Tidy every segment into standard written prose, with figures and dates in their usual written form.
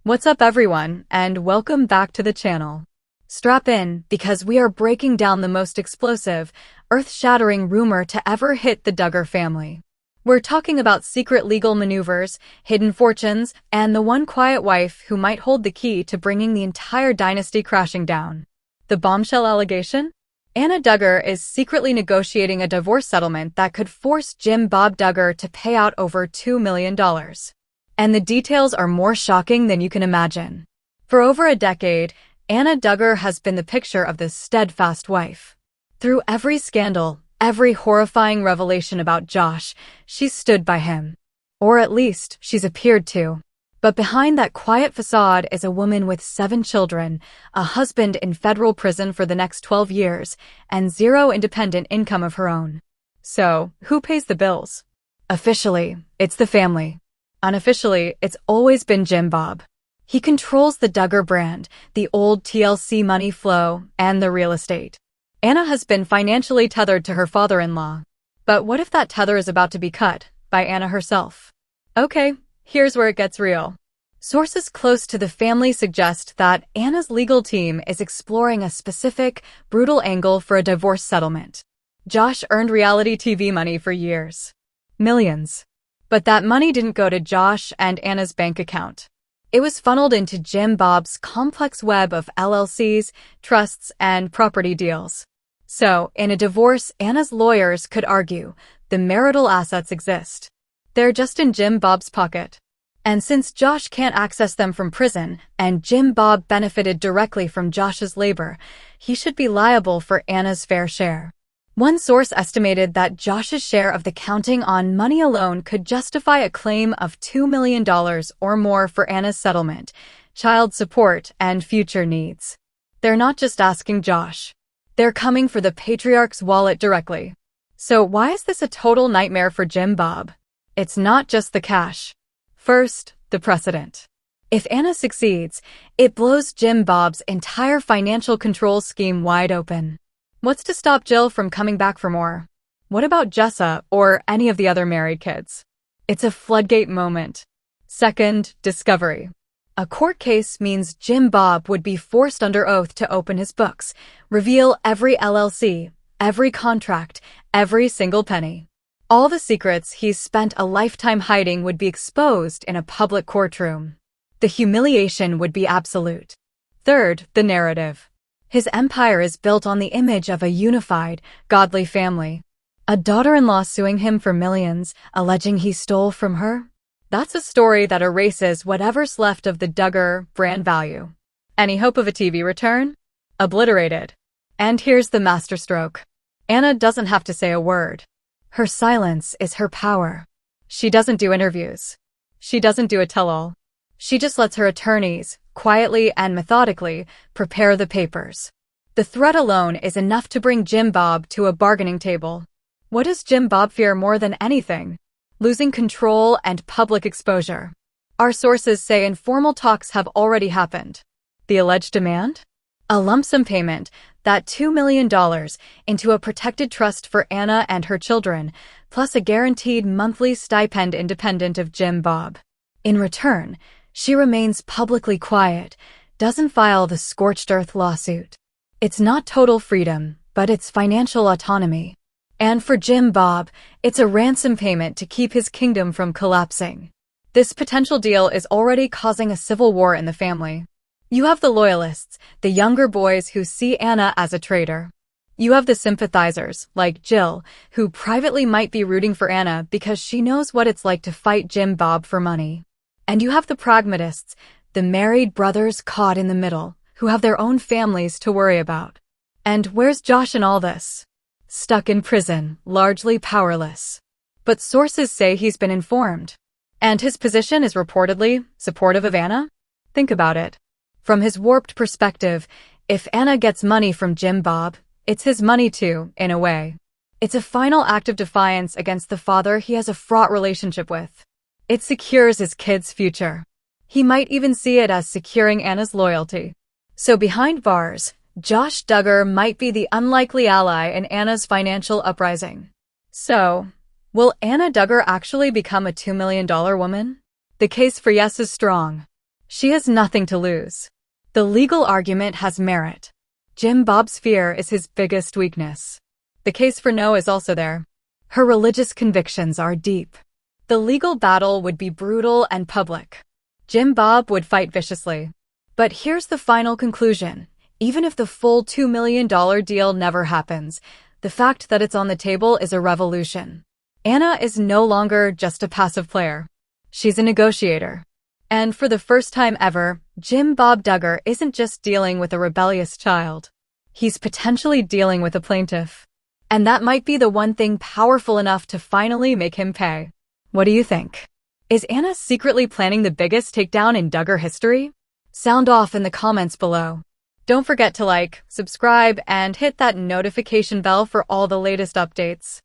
What's up everyone, and welcome back to the channel. Strap in, because we are breaking down the most explosive, earth-shattering rumor to ever hit the Duggar family. We're talking about secret legal maneuvers, hidden fortunes, and the one quiet wife who might hold the key to bringing the entire dynasty crashing down. The bombshell allegation? Anna Duggar is secretly negotiating a divorce settlement that could force Jim Bob Duggar to pay out over $2 million. And the details are more shocking than you can imagine. For over a decade, Anna Duggar has been the picture of the steadfast wife. Through every scandal, every horrifying revelation about Josh, she's stood by him. Or at least, she's appeared to. But behind that quiet facade is a woman with 7 children, a husband in federal prison for the next 12 years, and zero independent income of her own. So, who pays the bills? Officially, it's the family. Unofficially, it's always been Jim Bob. He controls the Duggar brand, the old TLC money flow, and the real estate. Anna has been financially tethered to her father-in-law. But what if that tether is about to be cut by Anna herself? Okay, here's where it gets real. Sources close to the family suggest that Anna's legal team is exploring a specific, brutal angle for a divorce settlement. Josh earned reality TV money for years. Millions. But that money didn't go to Josh and Anna's bank account. It was funneled into Jim Bob's complex web of LLCs, trusts, and property deals. So, in a divorce, Anna's lawyers could argue the marital assets exist. They're just in Jim Bob's pocket. And since Josh can't access them from prison, and Jim Bob benefited directly from Josh's labor, he should be liable for Anna's fair share. One source estimated that Josh's share of the counting on money alone could justify a claim of $2 million or more for Anna's settlement, child support, and future needs. They're not just asking Josh. They're coming for the patriarch's wallet directly. So why is this a total nightmare for Jim Bob? It's not just the cash. First, the precedent. If Anna succeeds, it blows Jim Bob's entire financial control scheme wide open. What's to stop Jill from coming back for more? What about Jessa or any of the other married kids? It's a floodgate moment. Second, discovery. A court case means Jim Bob would be forced under oath to open his books, reveal every LLC, every contract, every single penny. All the secrets he's spent a lifetime hiding would be exposed in a public courtroom. The humiliation would be absolute. Third, the narrative. His empire is built on the image of a unified, godly family. A daughter-in-law suing him for millions, alleging he stole from her? That's a story that erases whatever's left of the Duggar brand value. Any hope of a TV return? Obliterated. And here's the masterstroke. Anna doesn't have to say a word. Her silence is her power. She doesn't do interviews. She doesn't do a tell-all. She just lets her attorneys, quietly and methodically, prepare the papers. The threat alone is enough to bring Jim Bob to a bargaining table. What does Jim Bob fear more than anything? Losing control and public exposure. Our sources say informal talks have already happened. The alleged demand? A lump sum payment, that $2 million, into a protected trust for Anna and her children, plus a guaranteed monthly stipend independent of Jim Bob. In return, she remains publicly quiet, doesn't file the scorched earth lawsuit. It's not total freedom, but it's financial autonomy. And for Jim Bob, it's a ransom payment to keep his kingdom from collapsing. This potential deal is already causing a civil war in the family. You have the loyalists, the younger boys who see Anna as a traitor. You have the sympathizers, like Jill, who privately might be rooting for Anna because she knows what it's like to fight Jim Bob for money. And you have the pragmatists, the married brothers caught in the middle, who have their own families to worry about. And where's Josh in all this? Stuck in prison, largely powerless. But sources say he's been informed. And his position is reportedly supportive of Anna? Think about it. From his warped perspective, if Anna gets money from Jim Bob, it's his money too, in a way. It's a final act of defiance against the father he has a fraught relationship with. It secures his kid's future. He might even see it as securing Anna's loyalty. So behind bars, Josh Duggar might be the unlikely ally in Anna's financial uprising. So, will Anna Duggar actually become a $2 million woman? The case for yes is strong. She has nothing to lose. The legal argument has merit. Jim Bob's fear is his biggest weakness. The case for no is also there. Her religious convictions are deep. The legal battle would be brutal and public. Jim Bob would fight viciously. But here's the final conclusion. Even if the full $2 million deal never happens, the fact that it's on the table is a revolution. Anna is no longer just a passive player. She's a negotiator. And for the first time ever, Jim Bob Duggar isn't just dealing with a rebellious child. He's potentially dealing with a plaintiff. And that might be the one thing powerful enough to finally make him pay. What do you think? Is Anna secretly planning the biggest takedown in Duggar history? Sound off in the comments below. Don't forget to like, subscribe, and hit that notification bell for all the latest updates.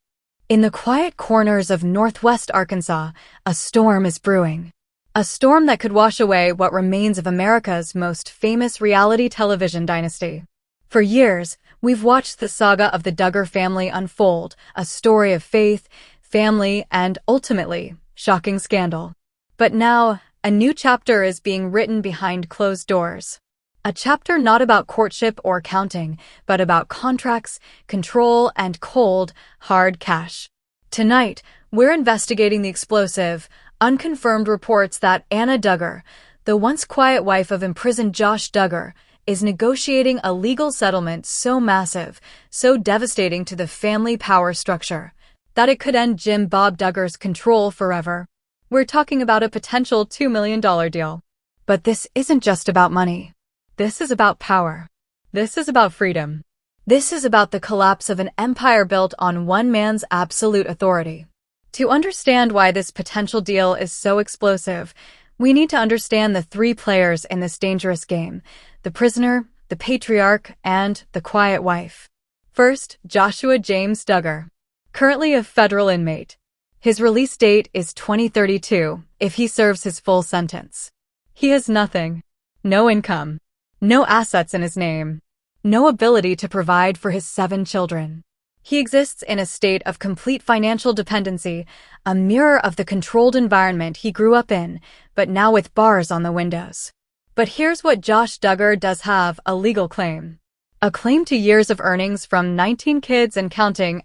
In the quiet corners of northwest Arkansas, a storm is brewing. A storm that could wash away what remains of America's most famous reality television dynasty. For years, we've watched the saga of the Duggar family unfold, a story of faith, family, and ultimately, shocking scandal. But now, a new chapter is being written behind closed doors. A chapter not about courtship or counting, but about contracts, control, and cold, hard cash. Tonight, we're investigating the explosive, unconfirmed reports that Anna Duggar, the once quiet wife of imprisoned Josh Duggar, is negotiating a legal settlement so massive, so devastating to the family power structure, that it could end Jim Bob Duggar's control forever. We're talking about a potential $2 million deal. But this isn't just about money. This is about power. This is about freedom. This is about the collapse of an empire built on one man's absolute authority. To understand why this potential deal is so explosive, we need to understand the three players in this dangerous game: the prisoner, the patriarch, and the quiet wife. First, Joshua James Duggar, currently a federal inmate. His release date is 2032 if he serves his full sentence. He has nothing. No income. No assets in his name. No ability to provide for his 7 children. He exists in a state of complete financial dependency, a mirror of the controlled environment he grew up in, but now with bars on the windows. But here's what Josh Duggar does have: a legal claim. A claim to years of earnings from 19 kids and counting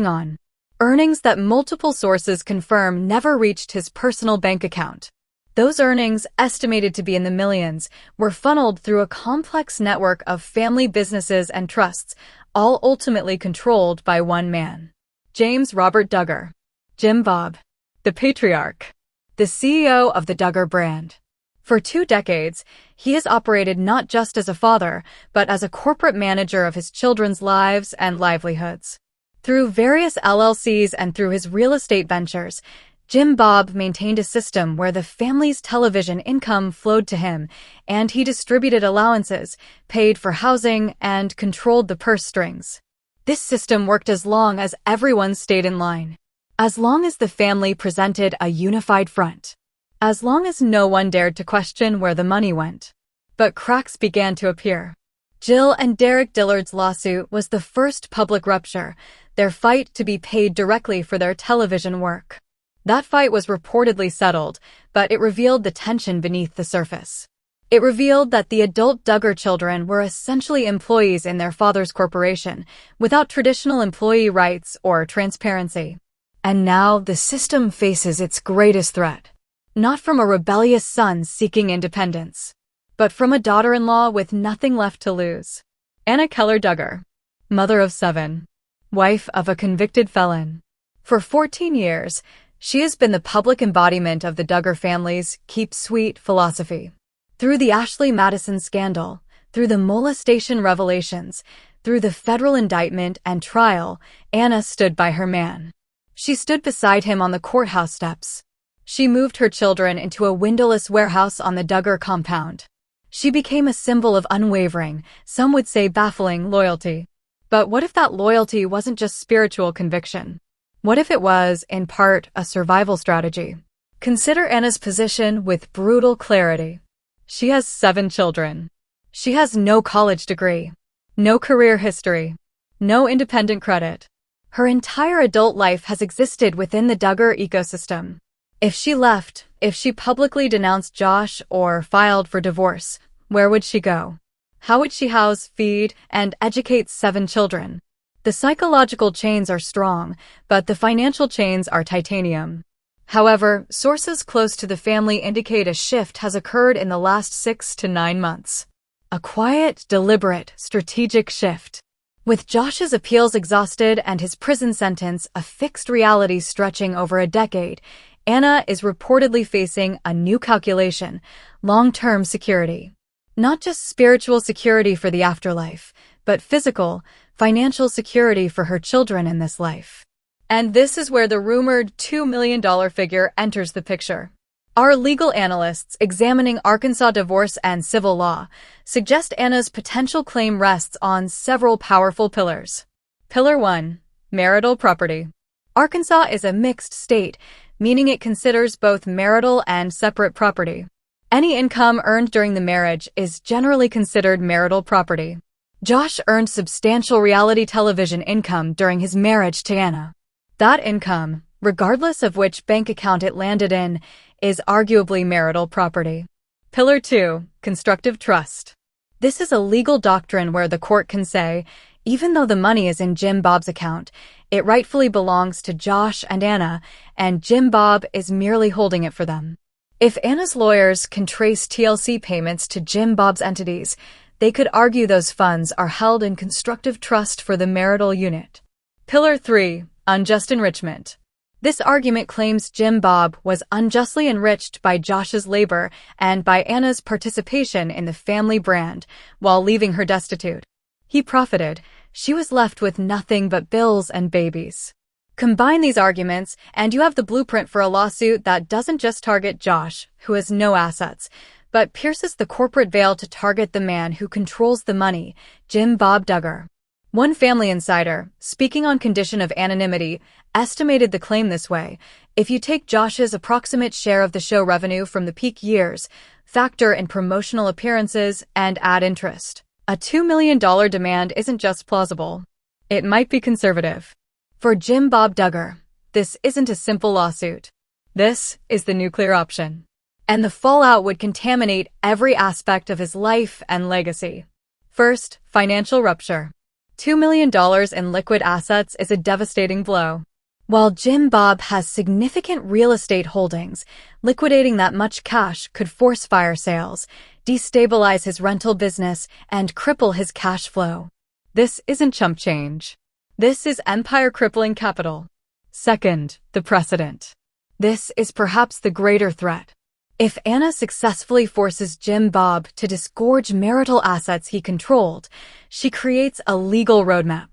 on. Earnings that multiple sources confirm never reached his personal bank account. Those earnings, estimated to be in the millions, were funneled through a complex network of family businesses and trusts, all ultimately controlled by one man. James Robert Duggar. Jim Bob. The patriarch. The CEO of the Duggar brand. For 2 decades, he has operated not just as a father, but as a corporate manager of his children's lives and livelihoods. Through various LLCs and through his real estate ventures, Jim Bob maintained a system where the family's television income flowed to him, and he distributed allowances, paid for housing, and controlled the purse strings. This system worked as long as everyone stayed in line. As long as the family presented a unified front. As long as no one dared to question where the money went. But cracks began to appear. Jill and Derek Dillard's lawsuit was the first public rupture, their fight to be paid directly for their television work. That fight was reportedly settled, but it revealed the tension beneath the surface. It revealed that the adult Duggar children were essentially employees in their father's corporation, without traditional employee rights or transparency. And now the system faces its greatest threat. Not from a rebellious son seeking independence, but from a daughter-in-law with nothing left to lose. Anna Keller Duggar, mother of 7, wife of a convicted felon. For 14 years, she has been the public embodiment of the Duggar family's keep sweet philosophy. Through the Ashley Madison scandal, through the molestation revelations, through the federal indictment and trial, Anna stood by her man. She stood beside him on the courthouse steps. She moved her children into a windowless warehouse on the Duggar compound. She became a symbol of unwavering, some would say baffling, loyalty. But what if that loyalty wasn't just spiritual conviction? What if it was, in part, a survival strategy? Consider Anna's position with brutal clarity. She has 7 children. She has no college degree, no career history, no independent credit. Her entire adult life has existed within the Duggar ecosystem. If she left, If she publicly denounced Josh or filed for divorce, where would she go? How would she house, feed, and educate 7 children? The psychological chains are strong, but the financial chains are titanium. However, sources close to the family indicate a shift has occurred in the last 6 to 9 months. A quiet, deliberate, strategic shift. With Josh's appeals exhausted and his prison sentence a fixed reality stretching over a decade, Anna is reportedly facing a new calculation: long-term security. Not just spiritual security for the afterlife, but physical, financial security for her children in this life. And this is where the rumored $2 million figure enters the picture. Our legal analysts examining Arkansas divorce and civil law suggest Anna's potential claim rests on several powerful pillars. Pillar 1. Marital property. Arkansas is a mixed state, meaning it considers both marital and separate property. Any income earned during the marriage is generally considered marital property. Josh earned substantial reality television income during his marriage to Anna. That income, regardless of which bank account it landed in, is arguably marital property. Pillar 2. Constructive trust. This is a legal doctrine where the court can say, even though the money is in Jim Bob's account, it rightfully belongs to Josh and Anna, and Jim Bob is merely holding it for them. If Anna's lawyers can trace TLC payments to Jim Bob's entities, they could argue those funds are held in constructive trust for the marital unit. Pillar 3. Unjust enrichment. This argument claims Jim Bob was unjustly enriched by Josh's labor and by Anna's participation in the family brand, while leaving her destitute. He profited. She was left with nothing but bills and babies. Combine these arguments, and you have the blueprint for a lawsuit that doesn't just target Josh, who has no assets, but pierces the corporate veil to target the man who controls the money, Jim Bob Duggar. One family insider, speaking on condition of anonymity, estimated the claim this way: if you take Josh's approximate share of the show revenue from the peak years, factor in promotional appearances, and add interest, a $2 million demand isn't just plausible. It might be conservative. For Jim Bob Duggar, this isn't a simple lawsuit. This is the nuclear option. And the fallout would contaminate every aspect of his life and legacy. First, financial rupture. $2 million in liquid assets is a devastating blow. While Jim Bob has significant real estate holdings, liquidating that much cash could force fire sales, destabilize his rental business, and cripple his cash flow. This isn't chump change. This is empire-crippling capital. Second, the precedent. This is perhaps the greater threat. If Anna successfully forces Jim Bob to disgorge marital assets he controlled, she creates a legal roadmap.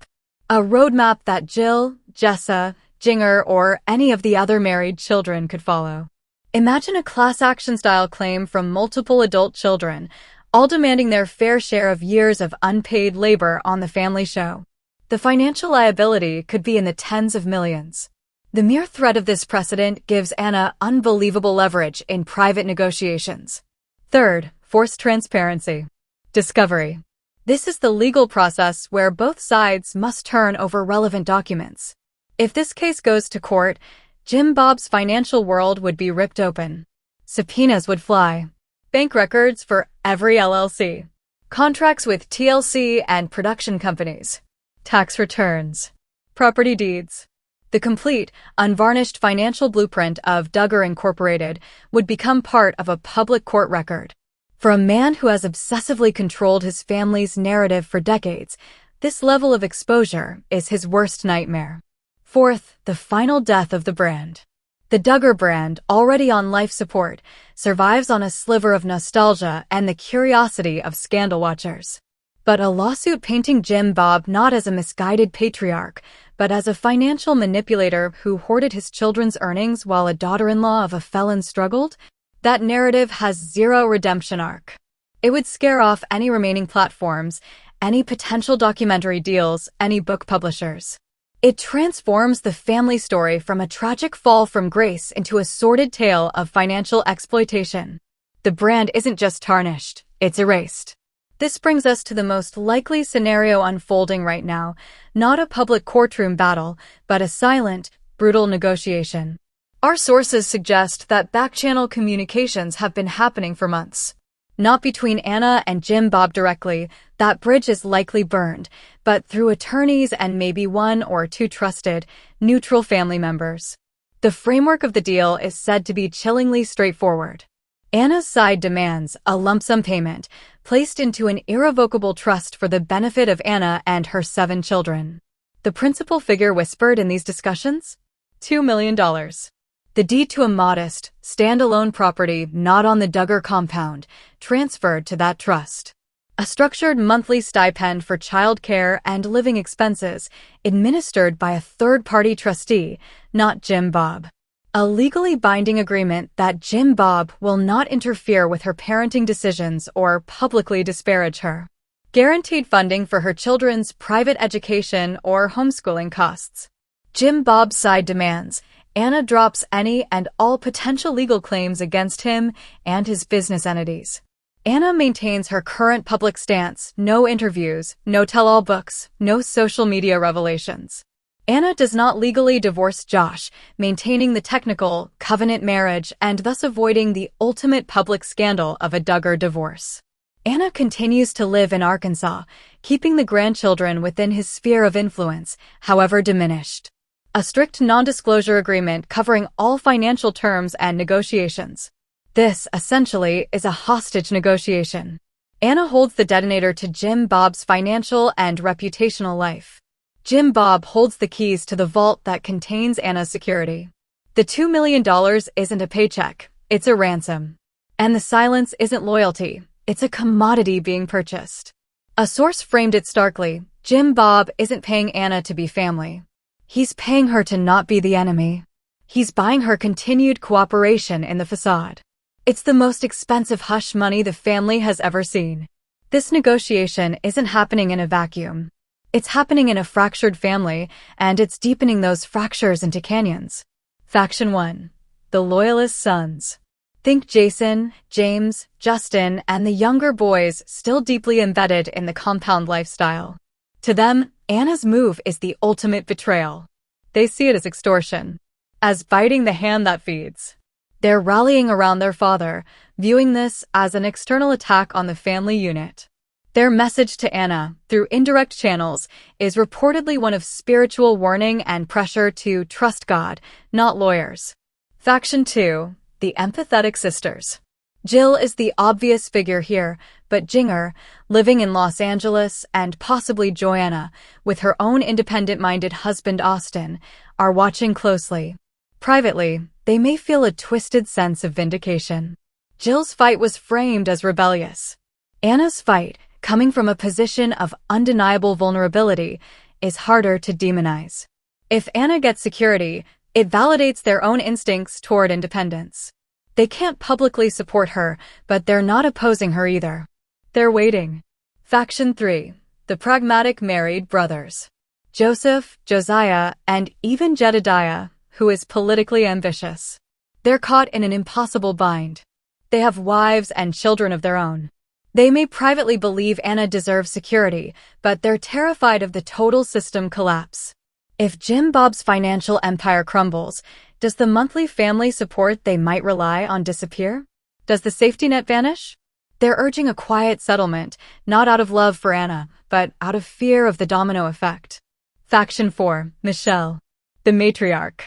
A roadmap that Jill, Jessa, Jinger, or any of the other married children could follow. Imagine a class action-style claim from multiple adult children, all demanding their fair share of years of unpaid labor on the family show. The financial liability could be in the tens of millions. The mere threat of this precedent gives Anna unbelievable leverage in private negotiations. Third, forced transparency. Discovery. This is the legal process where both sides must turn over relevant documents. If this case goes to court, Jim Bob's financial world would be ripped open. Subpoenas would fly. Bank records for every LLC. Contracts with TLC and production companies. Tax returns. Property deeds. The complete, unvarnished financial blueprint of Duggar Incorporated would become part of a public court record. For a man who has obsessively controlled his family's narrative for decades, this level of exposure is his worst nightmare. Fourth, the final death of the brand. The Duggar brand, already on life support, survives on a sliver of nostalgia and the curiosity of scandal watchers. But a lawsuit painting Jim Bob not as a misguided patriarch, but as a financial manipulator who hoarded his children's earnings while a daughter-in-law of a felon struggled, that narrative has zero redemption arc. It would scare off any remaining platforms, any potential documentary deals, any book publishers. It transforms the family story from a tragic fall from grace into a sordid tale of financial exploitation. The brand isn't just tarnished, it's erased. This brings us to the most likely scenario unfolding right now, not a public courtroom battle, but a silent, brutal negotiation. Our sources suggest that back-channel communications have been happening for months. Not between Anna and Jim Bob directly, that bridge is likely burned, but through attorneys and maybe one or two trusted, neutral family members. The framework of the deal is said to be chillingly straightforward. Anna's side demands a lump sum payment, placed into an irrevocable trust for the benefit of Anna and her 7 children. The principal figure whispered in these discussions? $2 million. The deed to a modest, standalone property not on the Duggar compound, transferred to that trust. A structured monthly stipend for childcare and living expenses, administered by a third-party trustee, not Jim Bob. A legally binding agreement that Jim Bob will not interfere with her parenting decisions or publicly disparage her. Guaranteed funding for her children's private education or homeschooling costs. Jim Bob's side demands Anna drops any and all potential legal claims against him and his business entities. Anna maintains her current public stance, no interviews, no tell-all books, no social media revelations. Anna does not legally divorce Josh, maintaining the technical, covenant marriage and thus avoiding the ultimate public scandal of a Duggar divorce. Anna continues to live in Arkansas, keeping the grandchildren within his sphere of influence, however diminished. A strict non-disclosure agreement covering all financial terms and negotiations. This, essentially, is a hostage negotiation. Anna holds the detonator to Jim Bob's financial and reputational life. Jim Bob holds the keys to the vault that contains Anna's security. The $2 million isn't a paycheck, it's a ransom. And the silence isn't loyalty, it's a commodity being purchased. A source framed it starkly: Jim Bob isn't paying Anna to be family. He's paying her to not be the enemy. He's buying her continued cooperation in the facade. It's the most expensive hush money the family has ever seen. This negotiation isn't happening in a vacuum. It's happening in a fractured family, and it's deepening those fractures into canyons. Faction 1. The Loyalist Sons. Think Jason, James, Justin, and the younger boys still deeply embedded in the compound lifestyle. To them, Anna's move is the ultimate betrayal. They see it as extortion, as biting the hand that feeds. They're rallying around their father, viewing this as an external attack on the family unit. Their message to Anna, through indirect channels, is reportedly one of spiritual warning and pressure to trust God, not lawyers. Faction 2. The Empathetic Sisters. Jill is the obvious figure here, but Jinger, living in Los Angeles, and possibly Joanna, with her own independent-minded husband Austin, are watching closely. Privately, they may feel a twisted sense of vindication. Jill's fight was framed as rebellious. Anna's fight, coming from a position of undeniable vulnerability, is harder to demonize. If Anna gets security, it validates their own instincts toward independence. They can't publicly support her, but they're not opposing her either. They're waiting. Faction 3. The Pragmatic Married Brothers. Joseph, Josiah, and even Jedediah, who is politically ambitious. They're caught in an impossible bind. They have wives and children of their own. They may privately believe Anna deserves security, but they're terrified of the total system collapse. If Jim Bob's financial empire crumbles, does the monthly family support they might rely on disappear? Does the safety net vanish? They're urging a quiet settlement, not out of love for Anna, but out of fear of the domino effect. Faction 4. Michelle. The matriarch.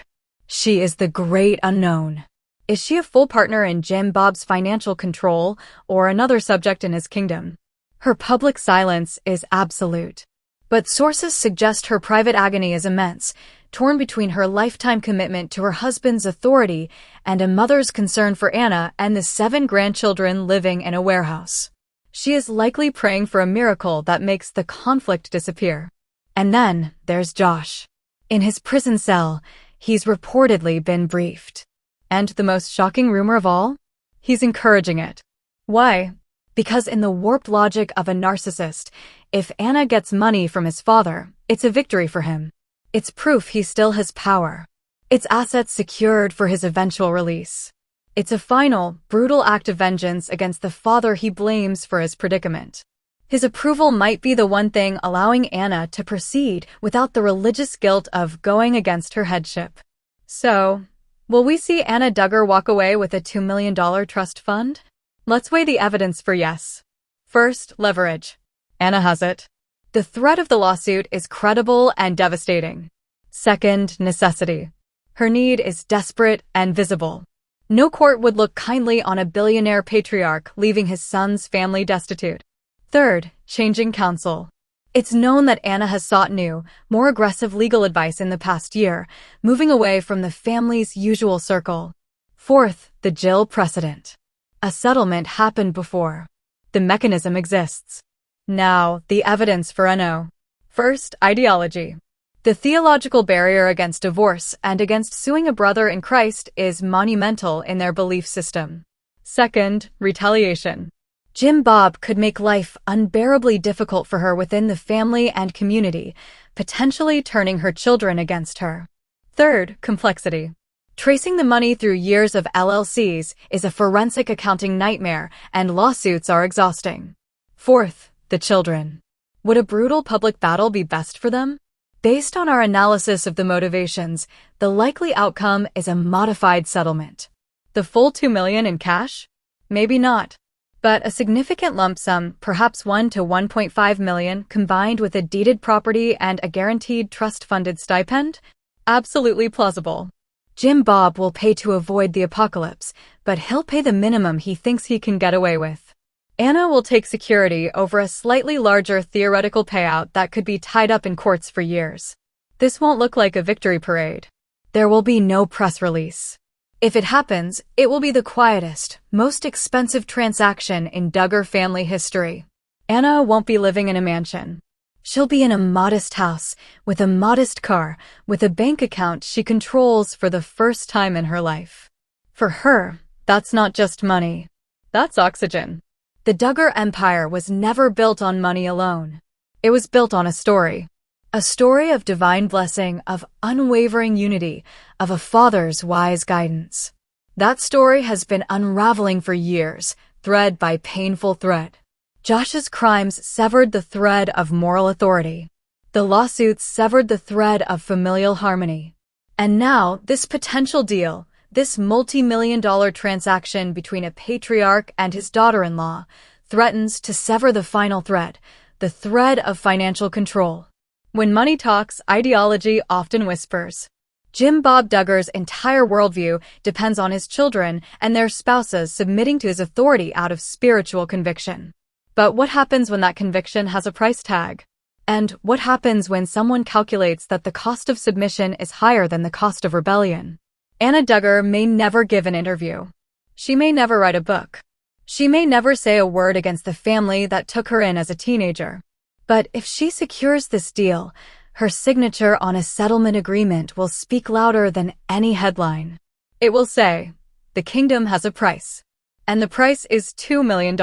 She is the great unknown. Is she a full partner in Jim Bob's financial control, or another subject in his kingdom? Her public silence is absolute. But sources suggest her private agony is immense, torn between her lifetime commitment to her husband's authority and a mother's concern for Anna and the 7 grandchildren living in a warehouse. She is likely praying for a miracle that makes the conflict disappear. And then, there's Josh. In his prison cell, he's reportedly been briefed. And the most shocking rumor of all? He's encouraging it. Why? Because in the warped logic of a narcissist, if Anna gets money from his father, it's a victory for him. It's proof he still has power. It's assets secured for his eventual release. It's a final, brutal act of vengeance against the father he blames for his predicament. His approval might be the one thing allowing Anna to proceed without the religious guilt of going against her headship. So, Will we see Anna Duggar walk away with a $2 million trust fund? Let's weigh the evidence for yes. First, leverage. Anna has it. The threat of the lawsuit is credible and devastating. Second, necessity. Her need is desperate and visible. No court would look kindly on a billionaire patriarch leaving his son's family destitute. Third, changing counsel. It's known that Anna has sought new, more aggressive legal advice in the past year, moving away from the family's usual circle. Fourth, the Jill precedent. A settlement happened before. The mechanism exists. Now, the evidence for a no. First, ideology. The theological barrier against divorce and against suing a brother in Christ is monumental in their belief system. Second, retaliation. Jim Bob could make life unbearably difficult for her within the family and community, potentially turning her children against her. Third, complexity. Tracing the money through years of LLCs is a forensic accounting nightmare, and lawsuits are exhausting. Fourth, the children. Would a brutal public battle be best for them? Based on our analysis of the motivations, the likely outcome is a modified settlement. The full $2 million in cash? Maybe not. But a significant lump sum, perhaps $1 to $1.5 million, combined with a deeded property and a guaranteed trust-funded stipend? Absolutely plausible. Jim Bob will pay to avoid the apocalypse, but he'll pay the minimum he thinks he can get away with. Anna will take security over a slightly larger theoretical payout that could be tied up in courts for years. This won't look like a victory parade. There will be no press release. If it happens, it will be the quietest, most expensive transaction in Duggar family history. Anna won't be living in a mansion. She'll be in a modest house, with a modest car, with a bank account she controls for the first time in her life. For her, that's not just money. That's oxygen. The Duggar empire was never built on money alone. It was built on a story. A story of divine blessing, of unwavering unity, of a father's wise guidance. That story has been unraveling for years, thread by painful thread. Josh's crimes severed the thread of moral authority. The lawsuits severed the thread of familial harmony. And now, this potential deal, this multi-million-dollar transaction between a patriarch and his daughter-in-law, threatens to sever the final thread, the thread of financial control. When money talks, ideology often whispers. Jim Bob Duggar's entire worldview depends on his children and their spouses submitting to his authority out of spiritual conviction. But what happens when that conviction has a price tag? And what happens when someone calculates that the cost of submission is higher than the cost of rebellion? Anna Duggar may never give an interview. She may never write a book. She may never say a word against the family that took her in as a teenager. But if she secures this deal, her signature on a settlement agreement will speak louder than any headline. It will say, "The kingdom has a price. And the price is $2 million.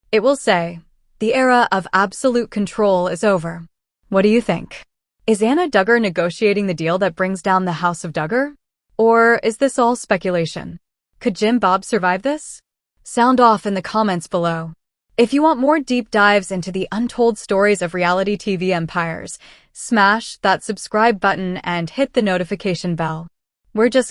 It will say, "The era of absolute control is over." What do you think? Is Anna Duggar negotiating the deal that brings down the House of Duggar? Or is this all speculation? Could Jim Bob survive this? Sound off in the comments below. If you want more deep dives into the untold stories of reality TV empires, smash that subscribe button and hit the notification bell. We're just